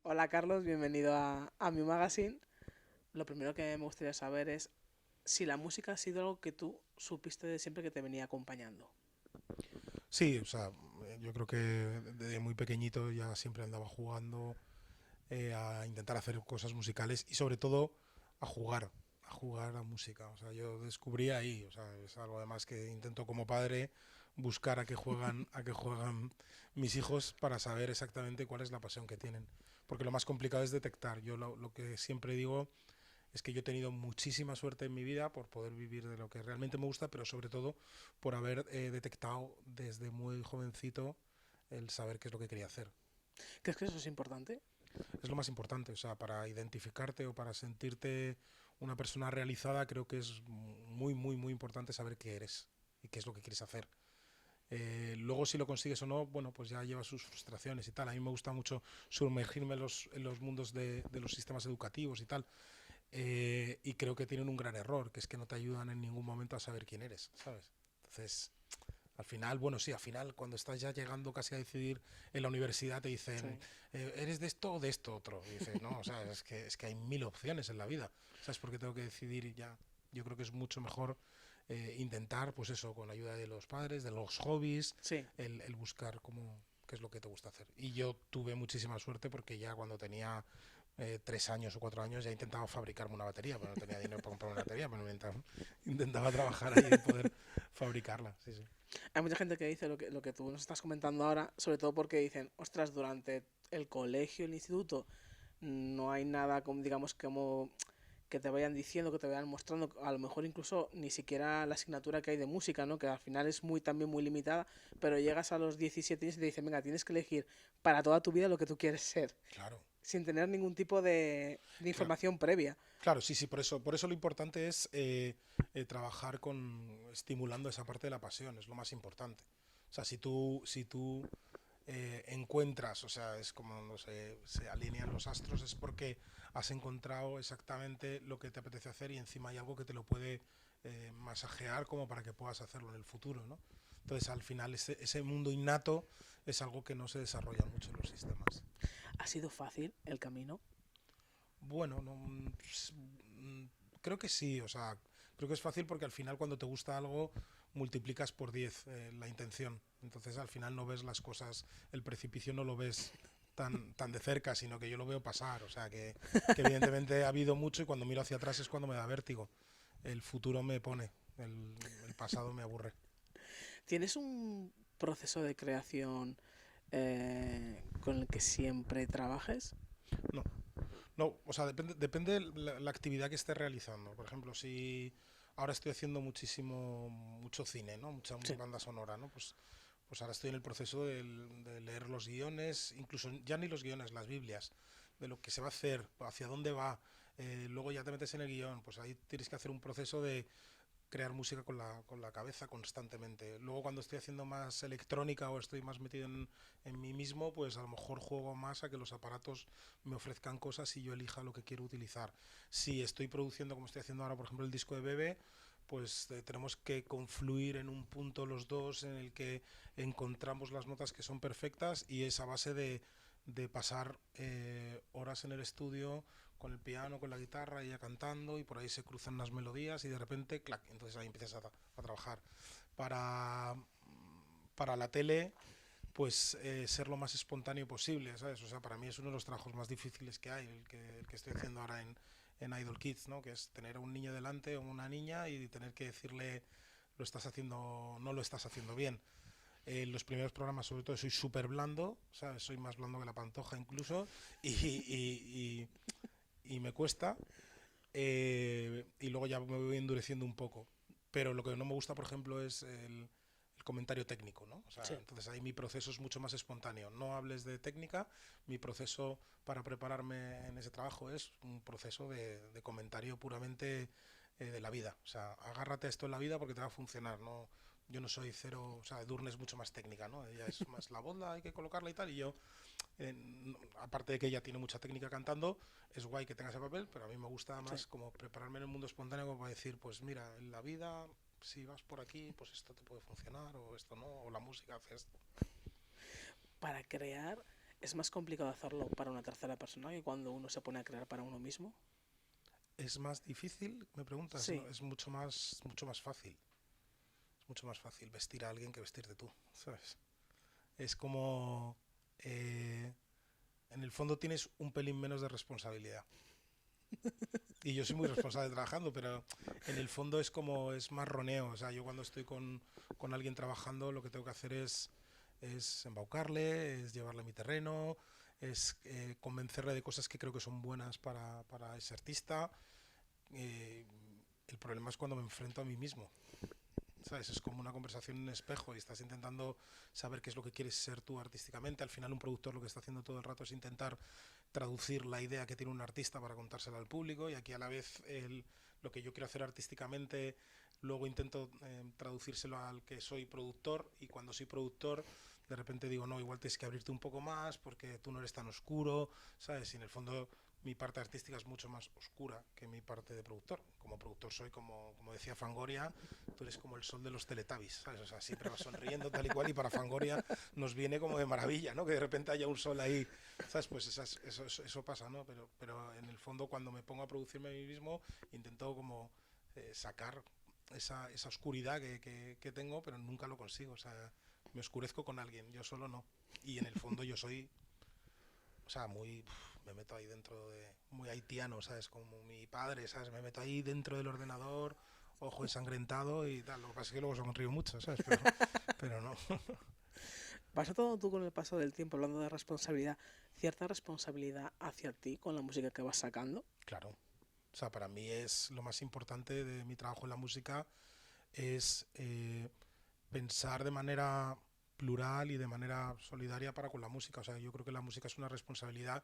Hola Carlos, bienvenido a mi magazine. Lo primero que me gustaría saber es si la música ha sido algo que tú supiste de siempre que te venía acompañando. Sí, o sea, yo creo que desde muy pequeñito ya siempre andaba jugando a intentar hacer cosas musicales y sobre todo a jugar a música. O sea, yo descubrí ahí, o sea, es algo además que intento como padre buscar a qué juegan mis hijos para saber exactamente cuál es la pasión que tienen. Porque lo más complicado es detectar. Yo lo que siempre digo es que yo he tenido muchísima suerte en mi vida por poder vivir de lo que realmente me gusta, pero sobre todo por haber detectado desde muy jovencito el saber qué es lo que quería hacer. ¿Crees que eso es importante? Es lo más importante, o sea, para identificarte o para sentirte una persona realizada, creo que es muy importante saber qué eres y qué es lo que quieres hacer. Luego si lo consigues o no, bueno, pues ya lleva sus frustraciones y tal. A mí me gusta mucho sumergirme en los mundos de los sistemas educativos y tal. Y creo que tienen un gran error, que es que no te ayudan en ningún momento a saber quién eres, ¿sabes? Entonces, al final, bueno, sí, al final, cuando estás ya llegando casi a decidir en la universidad, te Sí. dicen, ¿eres de esto o de esto otro? Y dices, no, o sea, es que hay mil opciones en la vida. ¿Sabes por qué tengo que decidir? Y ya, yo creo que es mucho mejor intentar, pues eso, con ayuda de los padres, de los hobbies, Sí. el buscar cómo, qué es lo que te gusta hacer. Y yo tuve muchísima suerte porque ya cuando tenía 3 años o 4 años ya intentaba fabricarme una batería, pero no tenía dinero para comprar una batería, pero intentaba trabajar ahí en poder fabricarla. Sí, sí. Hay mucha gente que dice lo que tú nos estás comentando ahora, sobre todo porque dicen, ostras, durante el colegio, el instituto, no hay nada como, digamos, como que te vayan diciendo, que te vayan mostrando, a lo mejor incluso ni siquiera la asignatura que hay de música, ¿no? Que al final es muy también muy limitada, pero llegas a los 17 años y te dicen, venga, tienes que elegir para toda tu vida lo que tú quieres ser, Claro, sin tener ningún tipo de claro, información previa. claro, sí, sí, por eso lo importante es trabajar con estimulando esa parte de la pasión, es lo más importante. O sea, si tú encuentras, o sea, es como no sé, se alinean los astros, es porque has encontrado exactamente lo que te apetece hacer y encima hay algo que te lo puede masajear como para que puedas hacerlo en el futuro, ¿no? Entonces, al final, ese mundo innato es algo que no se desarrolla mucho en los sistemas. ¿Ha sido fácil el camino? Bueno, no, creo que sí, o sea, creo que es fácil porque al final cuando te gusta algo multiplicas por 10 la intención. Entonces al final no ves las cosas, el precipicio no lo ves tan de cerca, sino que yo lo veo pasar. O sea, que evidentemente ha habido mucho y cuando miro hacia atrás es cuando me da vértigo. El futuro me pone, el pasado me aburre. ¿Tienes un proceso de creación con el que siempre trabajes? No, no, o sea, depende de la actividad que esté realizando. Por ejemplo, si ahora estoy haciendo mucho cine, ¿no? Mucha Sí. banda sonora, ¿no? Pues ahora estoy en el proceso de leer los guiones, incluso ya ni los guiones, las Biblias, de lo que se va a hacer, hacia dónde va. Luego ya te metes en el guión, pues ahí tienes que hacer un proceso de crear música con la cabeza constantemente. Luego cuando estoy haciendo más electrónica o estoy más metido en mí mismo, pues a lo mejor juego más a que los aparatos me ofrezcan cosas y yo elija lo que quiero utilizar. Si estoy produciendo, como estoy haciendo ahora, por ejemplo, el disco de Bebe, pues tenemos que confluir en un punto los dos en el que encontramos las notas que son perfectas y es a base de pasar horas en el estudio con el piano, con la guitarra, ella cantando y por ahí se cruzan las melodías y de repente, clac, entonces ahí empiezas a trabajar. Para, para la tele, pues ser lo más espontáneo posible, ¿sabes? O sea, para mí es uno de los trabajos más difíciles que hay, el que estoy haciendo ahora en Idol Kids, ¿no? Que es tener a un niño delante o una niña y tener que decirle lo estás haciendo, no lo estás haciendo bien. Los primeros programas sobre todo soy súper blando, ¿sabes? Soy más blando que la pantoja incluso y me cuesta, y luego ya me voy endureciendo un poco. Pero lo que no me gusta, por ejemplo, es el comentario técnico, ¿no? O sea, Sí. entonces ahí mi proceso es mucho más espontáneo. No hables de técnica, mi proceso para prepararme en ese trabajo es un proceso de comentario puramente de la vida. O sea, agárrate a esto en la vida porque te va a funcionar, ¿no? Yo no soy cero, o sea, Edurne es mucho más técnica, ¿no? Ella es más la voz, hay que colocarla y tal, y yo aparte de que ella tiene mucha técnica cantando, es guay que tenga ese papel, pero a mí me gusta Sí. más como prepararme en el mundo espontáneo como para decir, pues mira, en la vida, si vas por aquí, pues esto te puede funcionar, o esto no, o la música hace esto. Para crear, ¿Es más complicado hacerlo para una tercera persona que cuando uno se pone a crear para uno mismo? ¿Es más difícil? Me preguntas. No, Sí. es mucho más fácil. Es mucho más fácil vestir a alguien que vestirte tú, ¿sabes? Es como... eh, en el fondo tienes un pelín menos de responsabilidad. Y yo soy muy responsable trabajando, pero en el fondo es como, es más roneo. O sea, yo cuando estoy con alguien trabajando, lo que tengo que hacer es embaucarle, es llevarle a mi terreno, es convencerle de cosas que creo que son buenas para ese artista. Eh, el problema es cuando me enfrento a mí mismo. ¿Sabes? Es como una conversación en un espejo y estás intentando saber qué es lo que quieres ser tú artísticamente. Al final un productor lo que está haciendo todo el rato es intentar traducir la idea que tiene un artista para contársela al público, y aquí a la vez lo que yo quiero hacer artísticamente luego intento traducírselo al que soy productor, y cuando soy productor de repente digo, no, igual tienes que abrirte un poco más porque tú no eres tan oscuro, ¿sabes? Y en el fondo mi parte artística es mucho más oscura que mi parte de productor. Como productor soy como decía Fangoria, tú eres como el sol de los Teletubbies, ¿sabes? O sea, siempre vas sonriendo tal y cual, y para Fangoria nos viene como de maravilla, ¿no? Que de repente haya un sol ahí, ¿sabes? Pues eso pasa, ¿no? Pero en el fondo cuando me pongo a producirme a mí mismo intento como sacar esa oscuridad que tengo, pero nunca lo consigo. O sea, me oscurezco con alguien, yo solo no. Y en el fondo yo soy, o sea, me meto ahí dentro de, muy haitiano, ¿sabes? Como mi padre, ¿sabes? Me meto ahí dentro del ordenador, ojo ensangrentado y tal. Lo que pasa es que luego sonrío mucho, ¿sabes? Pero no. ¿Vas notando tú con el paso del tiempo, hablando de responsabilidad, cierta responsabilidad hacia ti con la música que vas sacando? Claro. O sea, para mí es lo más importante de mi trabajo en la música, es pensar de manera plural y de manera solidaria para con la música. O sea, yo creo que la música es una responsabilidad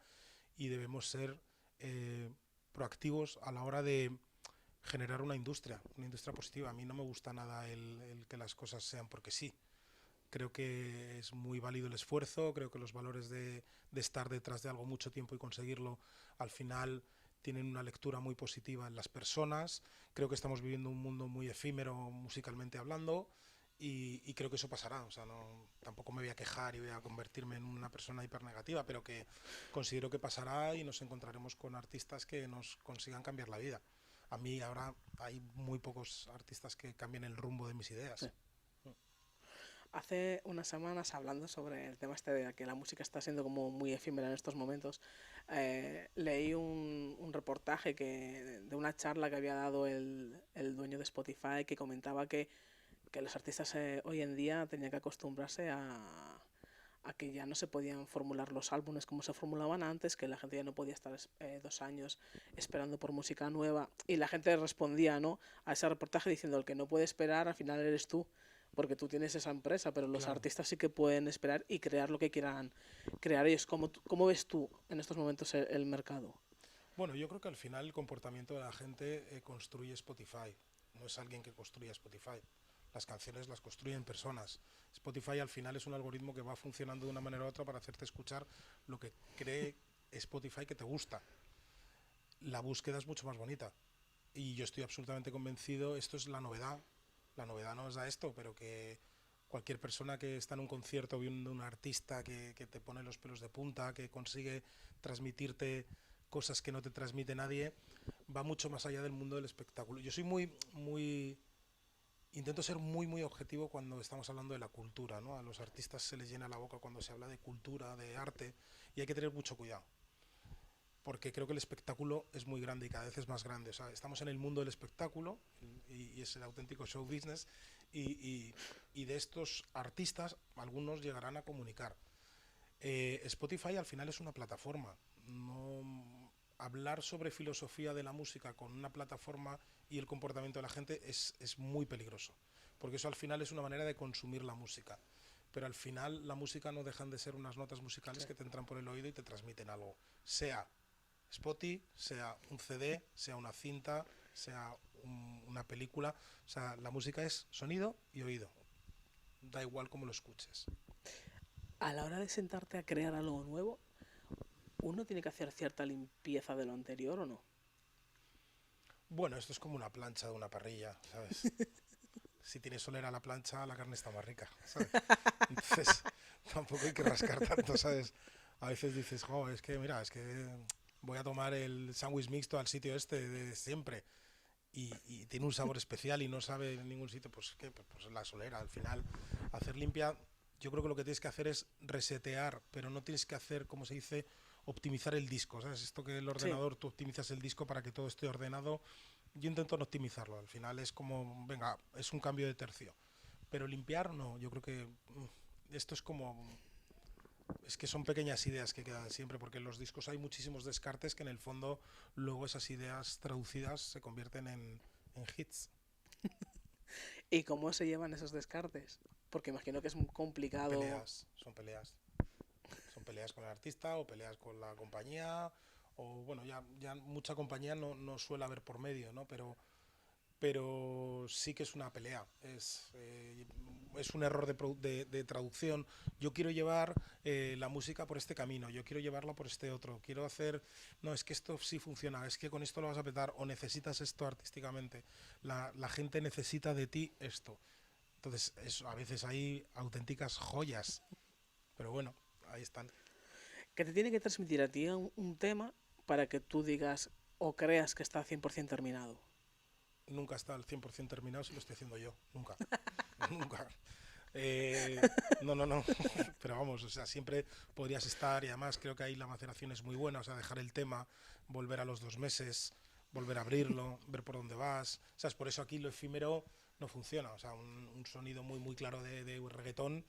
y debemos ser proactivos a la hora de generar una industria positiva. A mí no me gusta nada el que las cosas sean porque sí. Creo que es muy válido el esfuerzo, creo que los valores de estar detrás de algo mucho tiempo y conseguirlo al final tienen una lectura muy positiva en las personas. Creo que estamos viviendo un mundo muy efímero musicalmente hablando, y creo que eso pasará. O sea, no, tampoco me voy a quejar y voy a convertirme en una persona hipernegativa, pero que considero que pasará y nos encontraremos con artistas que nos consigan cambiar la vida. A mí ahora hay muy pocos artistas que cambien el rumbo de mis Sí. ideas. Hace unas semanas, hablando sobre el tema este de que la música está siendo como muy efímera en estos momentos, leí un reportaje de una charla que había dado el dueño de Spotify, que comentaba que los artistas hoy en día tenían que acostumbrarse a que ya no se podían formular los álbumes como se formulaban antes, que la gente ya no podía estar 2 años esperando por música nueva, y la gente respondía, ¿no?, a ese reportaje diciendo: el que no puede esperar al final eres tú, porque tú tienes esa empresa, pero los Claro. artistas sí que pueden esperar y crear lo que quieran crear ellos. ¿Cómo ves tú en estos momentos el mercado? Bueno, yo creo que al final el comportamiento de la gente construye Spotify. No es alguien que construya Spotify. Las canciones las construyen personas. Spotify al final es un algoritmo que va funcionando de una manera u otra para hacerte escuchar lo que cree Spotify que te gusta. La búsqueda es mucho más bonita. Y yo estoy absolutamente convencido, esto es la novedad. La novedad nos da esto, pero que cualquier persona que está en un concierto viendo a un artista que te pone los pelos de punta, que consigue transmitirte cosas que no te transmite nadie, va mucho más allá del mundo del espectáculo. Yo soy intento ser muy objetivo cuando estamos hablando de la cultura, ¿no? A los artistas se les llena la boca cuando se habla de cultura, de arte, y hay que tener mucho cuidado, porque creo que el espectáculo es muy grande y cada vez es más grande. O sea, estamos en el mundo del espectáculo y es el auténtico show business, y de estos artistas algunos llegarán a comunicar. Spotify al final es una plataforma. No, hablar sobre filosofía de la música con una plataforma y el comportamiento de la gente es muy peligroso, porque eso al final es una manera de consumir la música. Pero al final la música no dejan de ser unas notas musicales Sí. que te entran por el oído y te transmiten algo. Sea Spotify, sea un CD, sea una cinta, sea una película. O sea, la música es sonido y oído. Da igual cómo lo escuches. A la hora de sentarte a crear algo nuevo, ¿uno tiene que hacer cierta limpieza de lo anterior o no? Bueno, esto es como una plancha de una parrilla, ¿sabes? Si tienes solera la plancha, la carne está más rica, ¿sabes? Entonces, tampoco hay que rascar tanto, ¿sabes? A veces dices, jo, es que mira, es que voy a tomar el sándwich mixto al sitio este de siempre y tiene un sabor especial y no sabe en ningún sitio, pues qué, pues la solera. Al final, hacer limpia, yo creo que lo que tienes que hacer es resetear, pero no tienes que hacer, como se dice, optimizar el disco, ¿sabes? Esto que el Sí. ordenador, tú optimizas el disco para que todo esté ordenado, yo intento no optimizarlo, al final es como, venga, es un cambio de tercio. Pero limpiar, no, yo creo que esto es como, es que son pequeñas ideas que quedan siempre, porque en los discos hay muchísimos descartes que en el fondo luego esas ideas traducidas se convierten en hits. ¿Y cómo se llevan esos descartes? Porque imagino que es muy complicado. Peleas, son peleas. Son peleas con el artista o peleas con la compañía, o bueno, ya mucha compañía no suele haber por medio, ¿no? Pero sí que es una pelea, es un error de traducción. Yo quiero llevar la música por este camino, yo quiero llevarla por este otro, quiero hacer, no, es que esto sí funciona, es que con esto lo vas a petar, o necesitas esto artísticamente, la gente necesita de ti esto. Entonces, a veces hay auténticas joyas, pero bueno, ahí están. ¿Qué te tiene que transmitir a ti un tema para que tú digas o creas que está 100% terminado? Nunca está al 100% terminado si lo estoy haciendo yo, nunca, nunca. No, pero vamos, o sea, siempre podrías estar y además creo que ahí la maceración es muy buena, o sea, dejar el tema, volver a los 2 meses, volver a abrirlo, ver por dónde vas, ¿sabes? Por eso aquí lo efímero no funciona, o sea, un sonido muy claro de reggaetón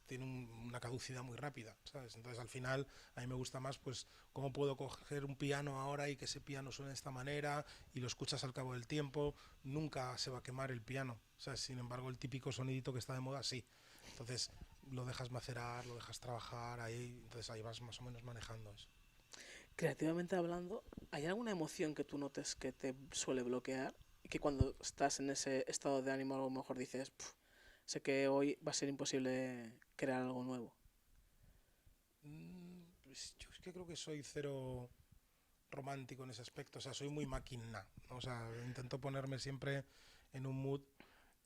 tiene una caducidad muy rápida, ¿sabes? Entonces al final a mí me gusta más pues cómo puedo coger un piano ahora y que ese piano suene de esta manera y lo escuchas al cabo del tiempo, nunca se va a quemar el piano, ¿sabes? Sin embargo el típico sonidito que está de moda sí, entonces lo dejas macerar, lo dejas trabajar ahí, entonces ahí vas más o menos manejando eso. Creativamente hablando, ¿hay alguna emoción que tú notes que te suele bloquear? Y que cuando estás en ese estado de ánimo a lo mejor dices, sé que hoy va a ser imposible crear algo nuevo. Pues yo es que creo que soy cero romántico en ese aspecto, o sea, soy muy máquina, ¿no? O sea, intento ponerme siempre en un mood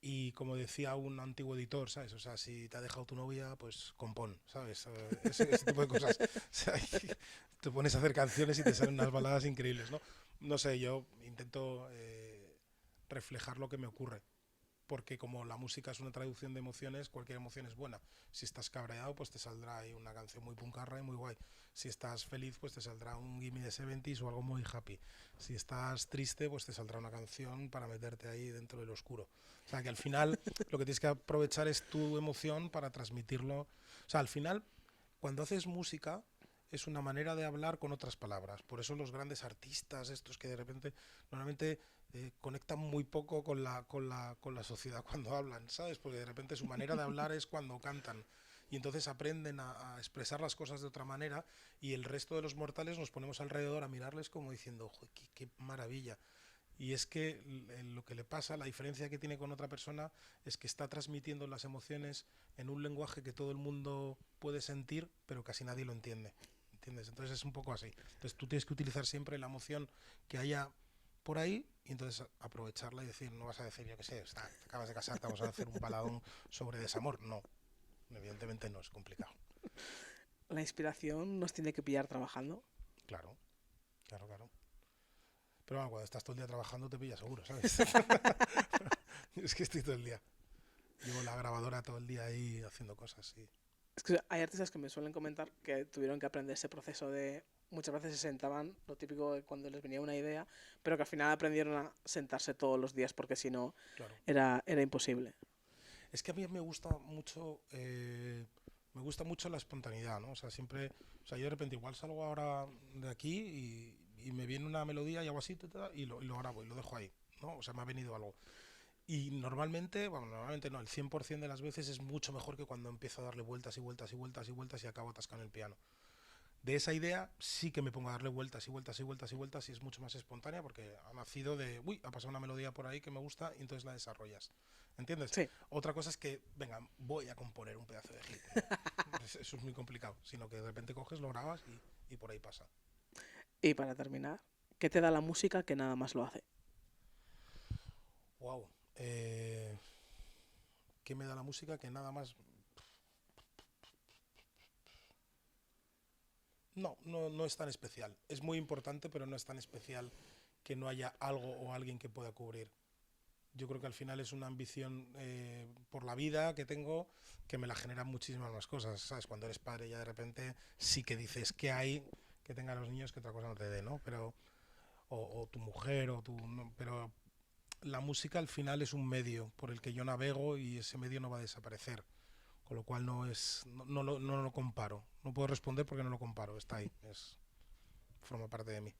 y como decía un antiguo editor, ¿sabes? O sea, si te ha dejado tu novia, pues compón, ¿sabes? Ese tipo de cosas. O sea, te pones a hacer canciones y te salen unas baladas increíbles, ¿no? No sé, yo intento reflejar lo que me ocurre porque como la música es una traducción de emociones, cualquier emoción es buena. Si estás cabreado, pues te saldrá ahí una canción muy puncarra y muy guay. Si estás feliz, pues te saldrá un Gimme the 70s o algo muy happy. Si estás triste, pues te saldrá una canción para meterte ahí dentro del oscuro. O sea, que al final lo que tienes que aprovechar es tu emoción para transmitirlo. O sea, al final, cuando haces música, es una manera de hablar con otras palabras. Por eso los grandes artistas, estos que de repente, normalmente conectan muy poco con la sociedad cuando hablan, ¿sabes? Porque de repente su manera de hablar es cuando cantan. Y entonces aprenden a expresar las cosas de otra manera y el resto de los mortales nos ponemos alrededor a mirarles como diciendo, qué maravilla. Y es que lo que le pasa, la diferencia que tiene con otra persona es que está transmitiendo las emociones en un lenguaje que todo el mundo puede sentir, pero casi nadie lo entiende. ¿Entiendes? Entonces es un poco así. Entonces tú tienes que utilizar siempre la emoción que haya por ahí y entonces aprovecharla y decir, no vas a decir, yo qué sé, te acabas de casar, te vamos a hacer un baladón sobre desamor. No, evidentemente no, es complicado. La inspiración nos tiene que pillar trabajando. Claro, claro. Pero bueno, cuando estás todo el día trabajando te pillas seguro, ¿sabes? Es que estoy todo el día. Llevo la grabadora todo el día ahí haciendo cosas. Y Es que hay artistas que me suelen comentar que tuvieron que aprender ese proceso de muchas veces se sentaban, lo típico de cuando les venía una idea, pero que al final aprendieron a sentarse todos los días porque si no claro. era imposible. Es que a mí me gusta mucho la espontaneidad, ¿no? O sea, siempre, o sea, yo de repente igual salgo ahora de aquí y me viene una melodía y hago así, y lo grabo y lo dejo ahí, ¿no? O sea, me ha venido algo. Y normalmente no, el 100% de las veces es mucho mejor que cuando empiezo a darle vueltas y vueltas y vueltas y vueltas y acabo atascando el piano. De esa idea sí que me pongo a darle vueltas y vueltas y vueltas y vueltas y es mucho más espontánea porque ha nacido ha pasado una melodía por ahí que me gusta y entonces la desarrollas. ¿Entiendes? Sí. Otra cosa es que, venga, voy a componer un pedazo de hit. No, eso es muy complicado, sino que de repente coges, lo grabas y por ahí pasa. Y para terminar, ¿qué te da la música que nada más lo hace? Wow. ¿Qué me da la música? Que nada más. No es tan especial. Es muy importante, pero no es tan especial que no haya algo o alguien que pueda cubrir. Yo creo que al final es una ambición por la vida que tengo que me la generan muchísimas más cosas, ¿sabes? Cuando eres padre ya de repente sí que dices que hay que tengan los niños que otra cosa no te dé, ¿no? Pero, o tu mujer, o tu... no, pero la música al final es un medio por el que yo navego y ese medio no va a desaparecer. Con lo cual no lo comparo. No puedo responder porque no lo comparo. Está ahí. Forma parte de mí.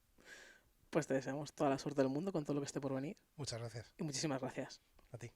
Pues te deseamos toda la suerte del mundo con todo lo que esté por venir Muchas gracias. y muchísimas gracias. A ti.